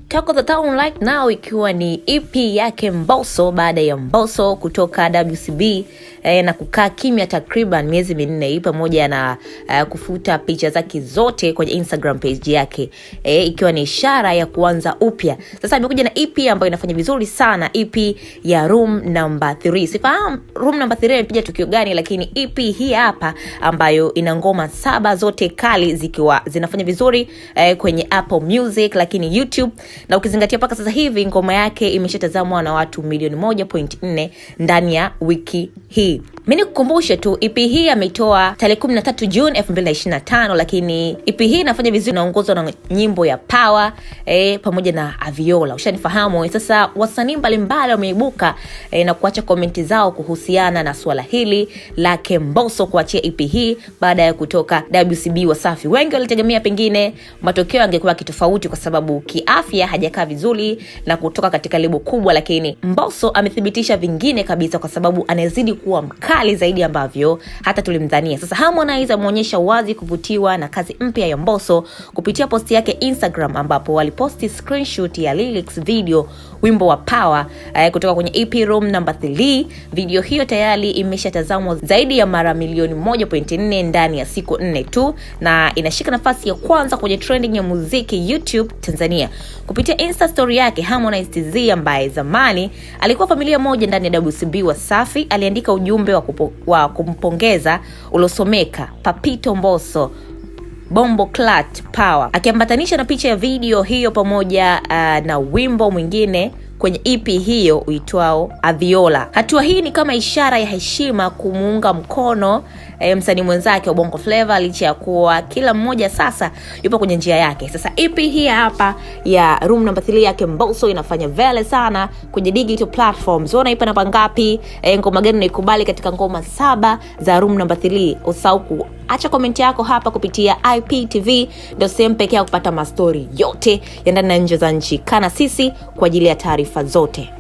Talk of the Town right now ikiwa ni EP yake Mbosso baada ya Mbosso kutoka WCB na kukaa kimya takriban miezi 4 pamoja na kufuta picha zake zote kwenye Instagram page yake ikiwa ni ishara ya kuanza upya. Sasa amekuja na EP ambayo inafanya vizuri sana, EP ya Room Number 3. Sifahamu Room Number 3 inapiga tukio gani, lakini EP hii hapa ambayo ina ngoma 7 zote kali zikiwa zinafanya vizuri kwenye Apple Music lakini YouTube, na ukizingatia paka sasa hivi ngoma yake imeshatazamwa na watu milioni 1.4 ndani ya wiki hii. Mimi nikukumbushe tu EP hii ameitoa tarehe 13 June 2025, lakini EP hii inafanya vizuri, inaongozwa na nyimbo ya Power pamoja na Aviola. Ushanifahamu. Sasa wasanii mbalimbali wameibuka na kuacha komenti zao kuhusiana na swala hili lake Mbosso kuachia EP hii baada ya kutoka WCB Wasafi. Wengi walitegemea pengine matokeo yangekuwa kitofauti kwa sababu kiafya hajakaa vizuri na kutoka katika lebo kubwa, lakini Mbosso amethibitisha vingine kabisa kwa sababu anazidi kuwa mkali zaidi ambavyo hata tulimdhania. Sasa Harmonize ameonyesha wazi kuvutiwa na kazi mpya ya Mbosso kupitia posti yake Instagram, ambapo waliposti screenshot ya lyrics video wimbo wa Power kutoka kwenye EP Room Number 3. Video hiyo tayari imeshatazamwa zaidi ya mara milioni 1.4 ndani ya siku 4 tu, na inashika nafasi ya kwanza kwenye trending ya muziki YouTube Tanzania. Kupitia Insta story yake, Harmonize TZ ambaye zamani alikuwa familia moja ndani ya WCB Wasafi aliandika ujumbe wa kumpongeza ulosomeka Papito Mbosso Bombo Clat Power, akiambatanisha na picha ya video hiyo pamoja na wimbo mwingine kwenye EP hiyo uitwao Aviola. Hatua hii ni kama ishara ya heshima kumuunga mkono msanii mwenzake wa Bongo Flava, licha ya kuwa kila mmoja sasa yupo kwenye njia yake. Sasa EP hii hapa ya Room Number 3 yake Mbosso inafanya vele sana kwenye digital platforms. Unaipa namba ngapi? Ngoma gani unaikubali katika ngoma 7 za Room Number 3? Usahau acha comment yako hapa kupitia IPTV, ndio sehemu pekee ya kupata mastori yote ya ndani na nje za nchi. Kana sisi kwa ajili ya taarifa zote.